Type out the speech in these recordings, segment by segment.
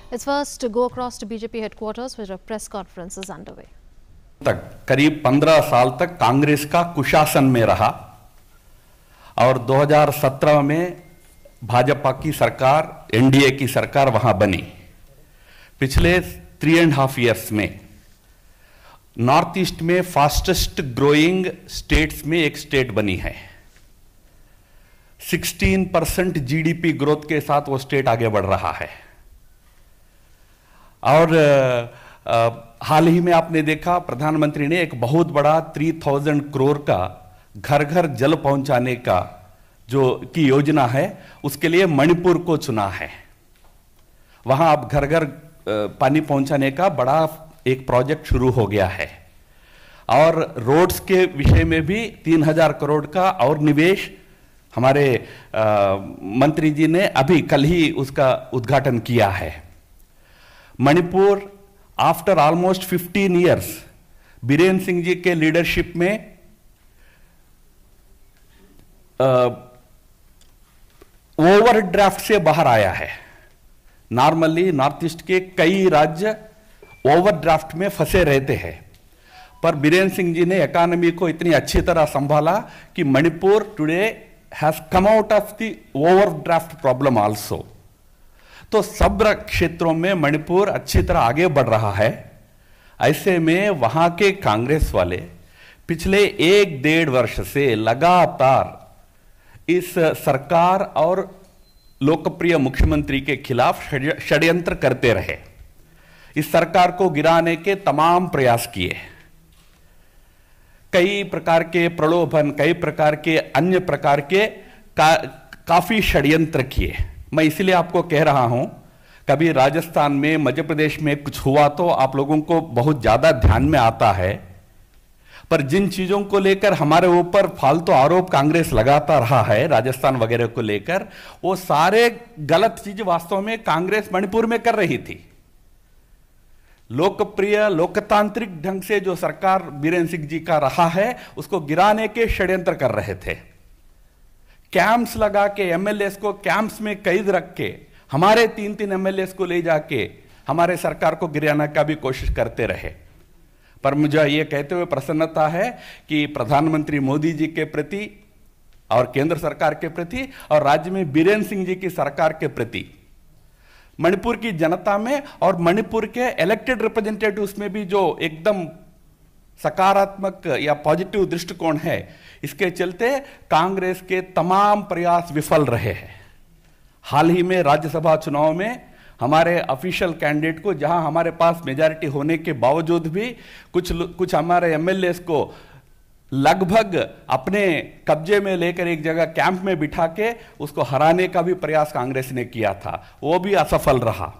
It's first to go across to BJP headquarters where a press conference is underway. तक करीब 15 साल तक कांग्रेस का कुशासन में रहा और 2017 में भाजपा की सरकार, एनडीए की सरकार वहां बनी। पिछले 3.5 इयर्स में नॉर्थ ईस्ट में फास्टेस्ट ग्रोइंग स्टेट्स में एक स्टेट बनी है। 16% जीडीपी ग्रोथ के साथ वो स्टेट आगे बढ़ रहा है। और हाल ही में आपने देखा प्रधानमंत्री ने एक बहुत बड़ा 3000 करोड़ का घर घर जल पहुंचाने का जो की योजना है, उसके लिए मणिपुर को चुना है। वहां अब घर घर पानी पहुंचाने का बड़ा एक प्रोजेक्ट शुरू हो गया है। और रोड्स के विषय में भी 3000 करोड़ का और निवेश हमारे मंत्री जी ने अभी कल ही उसका उद्घाटन किया है। Manipur after almost 15 years Biren Singh ji के लीडरशिप में ओवरड्राफ्ट से बाहर आया है। नॉर्मली नॉर्थ ईस्ट के कई राज्य ओवरड्राफ्ट में फंसे रहते हैं, पर बीरेन सिंह जी ने इकोनॉमी को इतनी अच्छी तरह संभाला कि Manipur today has come out of the overdraft problem also. तो सब क्षेत्रों में मणिपुर अच्छी तरह आगे बढ़ रहा है। ऐसे में वहां के कांग्रेस वाले पिछले 1-1.5 वर्ष से लगातार इस सरकार और लोकप्रिय मुख्यमंत्री के खिलाफ षड्यंत्र करते रहे। इस सरकार को गिराने के तमाम प्रयास किए। कई प्रकार के प्रलोभन, कई प्रकार के अन्य प्रकार के काफी षड्यंत्र किए। मैं इसलिए आपको कह रहा हूं, कभी राजस्थान में, मध्य प्रदेश में कुछ हुआ तो आप लोगों को बहुत ज्यादा ध्यान में आता है, पर जिन चीजों को लेकर हमारे ऊपर फालतू आरोप कांग्रेस लगाता रहा है राजस्थान वगैरह को लेकर, वो सारे गलत चीज वास्तव में कांग्रेस मणिपुर में कर रही थी। लोकप्रिय लोकतांत्रिक ढंग से जो सरकार बीरेन सिंह जी का रहा है, उसको गिराने के षड्यंत्र कर रहे थे। कैंप्स लगा के एमएलएस को कैंप्स में कैद रख के हमारे 3-3 एमएलएस को ले जाके हमारे सरकार को गिराने का भी कोशिश करते रहे। पर मुझे यह कहते हुए प्रसन्नता है कि प्रधानमंत्री मोदी जी के प्रति और केंद्र सरकार के प्रति और राज्य में बीरेन सिंह जी की सरकार के प्रति मणिपुर की जनता में और मणिपुर के इलेक्टेड रिप्रेजेंटेटिव्स में भी जो एकदम सकारात्मक या पॉजिटिव दृष्टिकोण है, इसके चलते कांग्रेस के तमाम प्रयास विफल रहे हैं। हाल ही में राज्यसभा चुनाव में हमारे ऑफिशियल कैंडिडेट को, जहां हमारे पास मेजॉरिटी होने के बावजूद भी कुछ हमारे एमएलएस को लगभग अपने कब्जे में लेकर एक जगह कैंप में बिठा के उसको हराने का भी प्रयास कांग्रेस ने किया था, वो भी असफल रहा।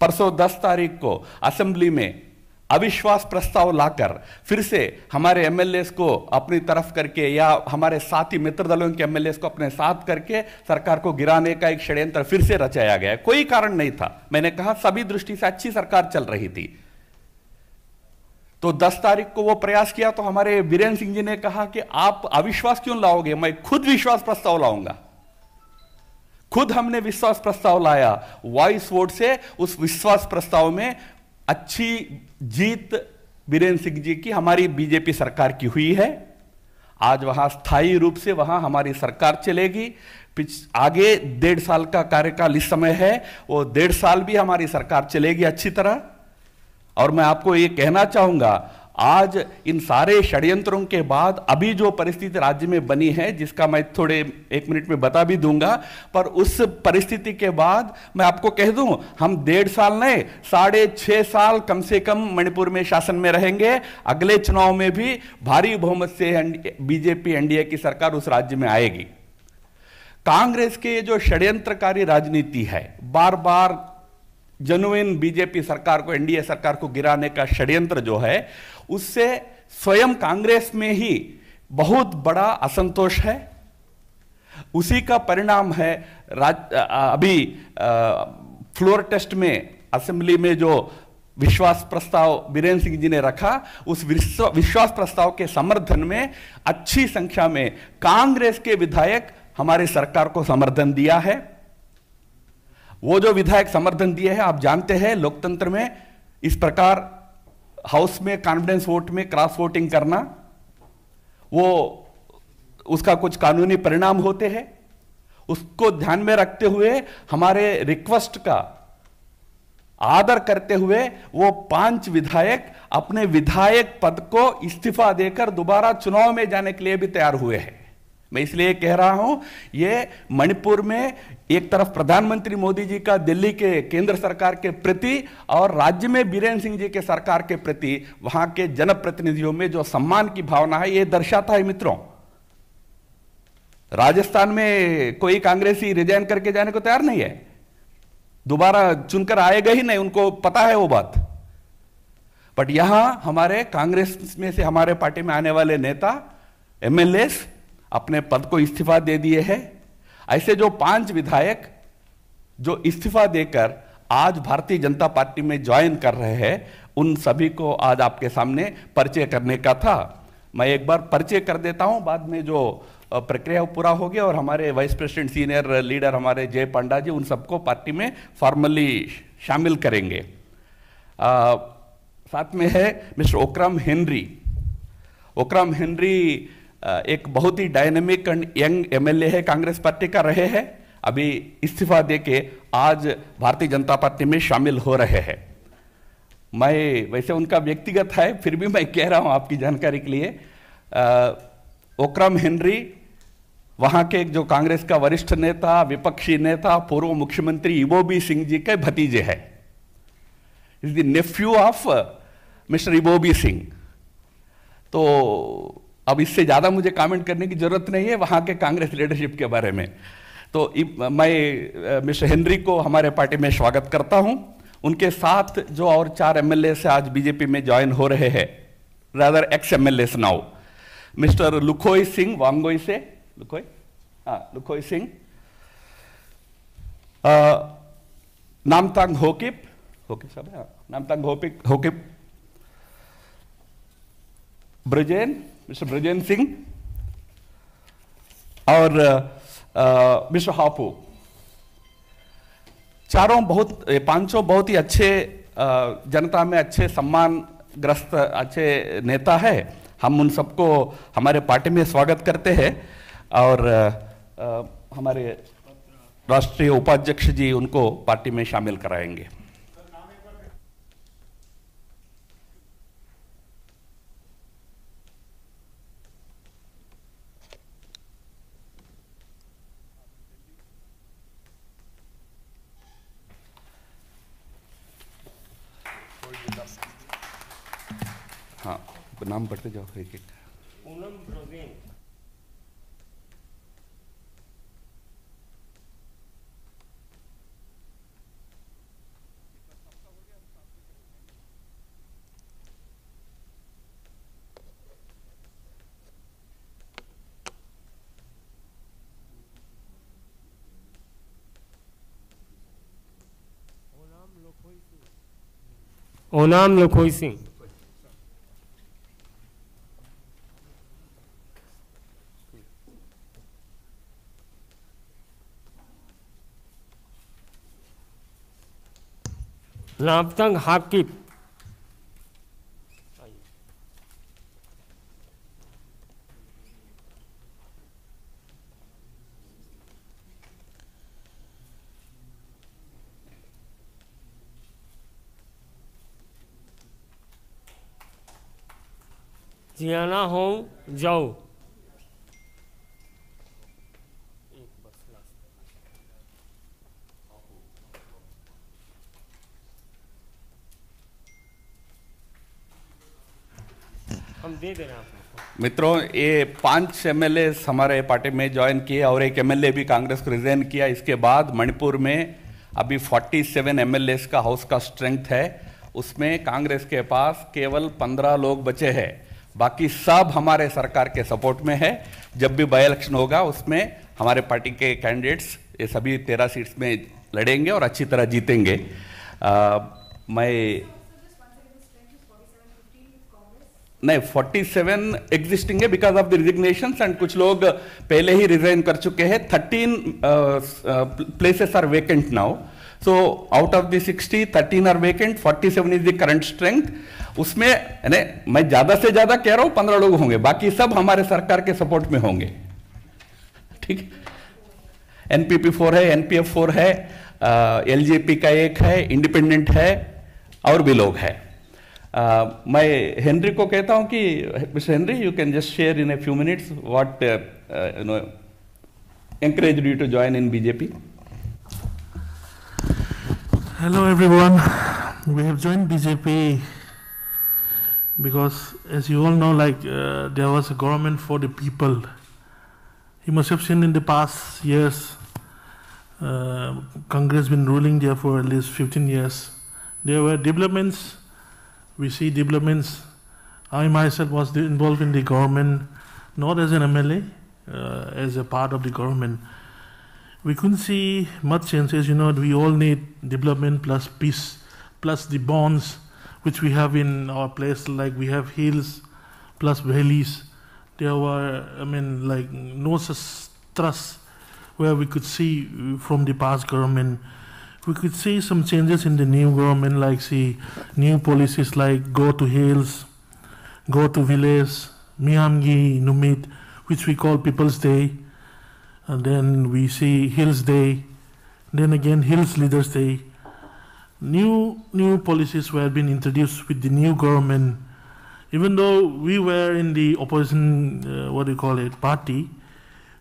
परसों 10 तारीख को असेंबली में अविश्वास प्रस्ताव लाकर फिर से हमारे एमएलएस को अपनी तरफ करके या हमारे साथी मित्र दलों के एमएलएस को अपने साथ करके सरकार को गिराने का एक षड्यंत्र फिर से रचाया गया। कोई कारण नहीं था। मैंने कहा सभी दृष्टि से अच्छी सरकार चल रही थी। तो 10 तारीख को वो प्रयास किया तो हमारे बीरेन सिंह जी ने कहा कि आप अविश्वास क्यों लाओगे, मैं खुद विश्वास प्रस्ताव लाऊंगा। खुद हमने विश्वास प्रस्ताव लाया, वॉइस वोट से उस विश्वास प्रस्ताव में अच्छी जीत बीरेन सिंह जी की, हमारी बीजेपी सरकार की हुई है। आज वहां स्थायी रूप से वहां हमारी सरकार चलेगी। आगे 1.5 साल का कार्यकाल इस समय है, वो 1.5 साल भी हमारी सरकार चलेगी अच्छी तरह। और मैं आपको ये कहना चाहूंगा, आज इन सारे षड्यंत्रों के बाद अभी जो परिस्थिति राज्य में बनी है, जिसका मैं थोड़े 1 मिनट में बता भी दूंगा, पर उस परिस्थिति के बाद मैं आपको कह दूं, हम 1.5 साल नहीं 6.5 साल कम से कम मणिपुर में शासन में रहेंगे। अगले चुनाव में भी भारी बहुमत से बीजेपी एनडीए की सरकार उस राज्य में आएगी। कांग्रेस के जो षड्यंत्रकारी राजनीति है, बार बार जेन्युइन बीजेपी सरकार को, एनडीए सरकार को गिराने का षड्यंत्र जो है, उससे स्वयं कांग्रेस में ही बहुत बड़ा असंतोष है। उसी का परिणाम है अभी फ्लोर टेस्ट में असेंबली में जो विश्वास प्रस्ताव बीरेन सिंह जी ने रखा, उस विश्वास प्रस्ताव के समर्थन में अच्छी संख्या में कांग्रेस के विधायक हमारी सरकार को समर्थन दिया है। वो जो विधायक समर्थन दिए हैं, आप जानते हैं लोकतंत्र में इस प्रकार हाउस में कॉन्फिडेंस वोट में क्रॉस वोटिंग करना, वो उसका कुछ कानूनी परिणाम होते हैं। उसको ध्यान में रखते हुए, हमारे रिक्वेस्ट का आदर करते हुए, वो 5 विधायक अपने विधायक पद को इस्तीफा देकर दोबारा चुनाव में जाने के लिए भी तैयार हुए हैं। मैं इसलिए कह रहा हूं, ये मणिपुर में एक तरफ प्रधानमंत्री मोदी जी का दिल्ली के केंद्र सरकार के प्रति और राज्य में बीरेन्द्र सिंह जी के सरकार के प्रति वहां के जनप्रतिनिधियों में जो सम्मान की भावना है, ये दर्शाता है। मित्रों, राजस्थान में कोई कांग्रेसी रिजाइन करके जाने को तैयार नहीं है, दोबारा चुनकर आएगा ही नहीं, उनको पता है वो बात। बट यहां हमारे कांग्रेस में से हमारे पार्टी में आने वाले नेता एमएलएस अपने पद को इस्तीफा दे दिए हैं। ऐसे जो 5 विधायक जो इस्तीफा देकर आज भारतीय जनता पार्टी में ज्वाइन कर रहे हैं, उन सभी को आज आपके सामने परिचय करने का था। मैं एक बार परिचय कर देता हूं, बाद में जो प्रक्रिया पूरा हो गया और हमारे वाइस प्रेसिडेंट सीनियर लीडर हमारे जय पांडा जी उन सबको पार्टी में फॉर्मली शामिल करेंगे। साथ में है mister Okram Henry. Okram Henry एक बहुत ही डायनेमिक एंड यंग एमएलए है, कांग्रेस पार्टी का रहे हैं, अभी इस्तीफा देके आज भारतीय जनता पार्टी में शामिल हो रहे हैं। मैं वैसे उनका व्यक्तिगत है, फिर भी मैं कह रहा हूं आपकी जानकारी के लिए। ओक्रम हेनरी वहां के जो कांग्रेस का वरिष्ठ नेता, विपक्षी नेता, पूर्व मुख्यमंत्री इबोबी सिंह जी के भतीजे हैं। Is the Neiphiu of mister Ibobi Singh. तो अब इससे ज्यादा मुझे कमेंट करने की जरूरत नहीं है वहां के कांग्रेस लीडरशिप के बारे में। तो मैं मिस्टर हेनरी को हमारे पार्टी में स्वागत करता हूं। उनके साथ जो और 4 एमएलए से आज बीजेपी में ज्वाइन हो रहे हैं, rather ex MLA now, mister Lukhoi Singh Wangoi से, लुखोई सिंह, नामतांग होकिप साहब, नामतांग होकिप, ब्रजेन, मिस्टर ब्रजेन सिंह और मिस्टर हापू। पांचों बहुत ही अच्छे जनता में अच्छे सम्मानग्रस्त अच्छे नेता है। हम उन सबको हमारे पार्टी में स्वागत करते हैं और हमारे राष्ट्रीय उपाध्यक्ष जी उनको पार्टी में शामिल कराएंगे। हाँ, नाम पढ़ते जाओ एक एक। पूनम ब्रोजेन, ओनाम लखोई सिंह, नामतंग हाकिब, जियाना होंग जाओ, हम दे दे रहे हैं आपको। मित्रों, ये 5 एमएलए हमारे पार्टी में ज्वाइन किए और एक एमएलए भी कांग्रेस को रिजाइन किया। इसके बाद मणिपुर में अभी 47 एमएलए का हाउस का स्ट्रेंथ है, उसमें कांग्रेस के पास केवल 15 लोग बचे हैं, बाकी सब हमारे सरकार के सपोर्ट में है। जब भी बाई इलेक्शन होगा उसमें हमारे पार्टी के कैंडिडेट्स ये सभी 13 सीट्स में लड़ेंगे और अच्छी तरह जीतेंगे। मैं नहीं 47 एग्जिस्टिंग है because of the resignations and कुछ लोग पहले ही रिजाइन कर चुके हैं। 13 places are vacant now, So out of the 60, 13 are vacant, 47 is the current strength. उसमें मैं ज्यादा से ज्यादा कह रहा हूं 15 लोग होंगे, बाकी सब हमारे सरकार के सपोर्ट में होंगे, ठीक। एनपीपी 4 है, एनपीएफ 4 है, एलजेपी का 1 है, इंडिपेंडेंट है, और भी लोग है। मैं हेनरी को कहता हूं कि mister Henry, you can just share in a few minutes what encouraged you to join in BJP. Hello everyone, we have joined BJP because, as you all know, there was a government for the people. You must have seen in the past years, Congress been ruling there for at least 15 years. There were developments, we see developments. I myself was involved in the government, not as an MLA, as a part of the government. We couldn't see much changes. You know, we all need development plus peace, plus the bonds which we have in our place. Like we have hills plus valleys. There were, no such trust where we could see from the past government. We could see some changes in the new government, like see new policies like go to hills, go to village, Mihamgi, Numit, which we call People's Day, and then we see Hills Day, then again Hills Leaders Day. New policies were being introduced with the new government. Even though we were in the opposition, party,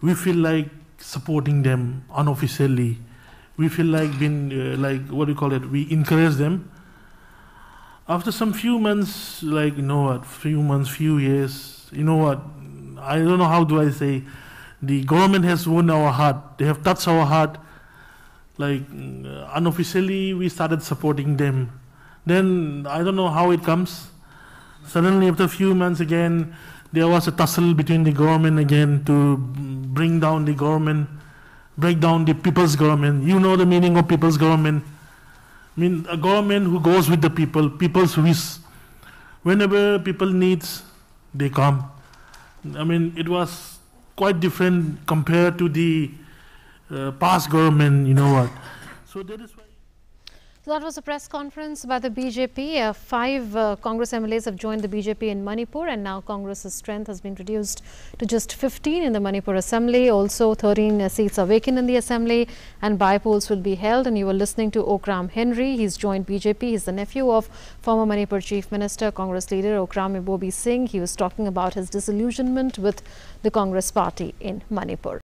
we feel like supporting them unofficially. We feel like being, we encourage them. After some few months, few years, I don't know how do I say, the government has won our heart. They have touched our heart. Unofficially, we started supporting them. Then, I don't know how it comes. Suddenly, after a few months again, there was a tussle between the government again to bring down the government, break down the people's government. You know the meaning of people's government. A government who goes with the people, people's wish. Whenever people needs, they come. It was quite different compared to the past government, So that is why. So that was a press conference by the BJP. 5 Congress MLAs have joined the BJP in Manipur, and now Congress's strength has been reduced to just 15 in the Manipur Assembly. Also, 13 seats are vacant in the Assembly, and by-polls will be held. And you were listening to Okram Henry. He's joined BJP. He's the nephew of former Manipur Chief Minister, Congress leader Okram Ibobi Singh. He was talking about his disillusionment with the Congress party in Manipur.